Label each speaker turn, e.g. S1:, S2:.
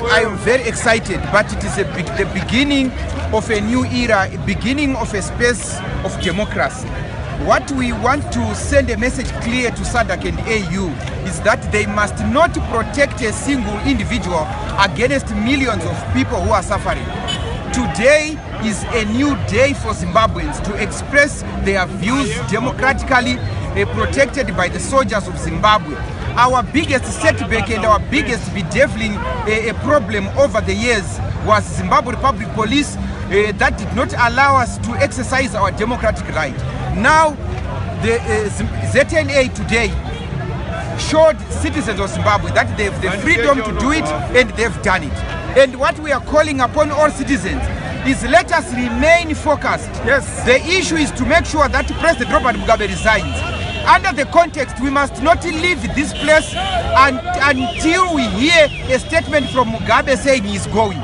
S1: I am very excited, but it is the beginning of a new era, beginning of a space of democracy. What we want to send a message clear to SADC and AU is that they must not protect a single individual against millions of people who are suffering. Today is a new day for Zimbabweans to express their views democratically, protected by the soldiers of Zimbabwe. Our biggest setback and our biggest bedeviling problem over the years was Zimbabwe Republic Police that did not allow us to exercise our democratic right. Now, the ZNA today showed citizens of Zimbabwe that they have the freedom to do it, and they've done it. And what we are calling upon all citizens is let us remain focused.
S2: Yes.
S1: The issue is to make sure that President Robert Mugabe resigns. Under the context, we must not leave this place until we hear a statement from Mugabe saying he's going.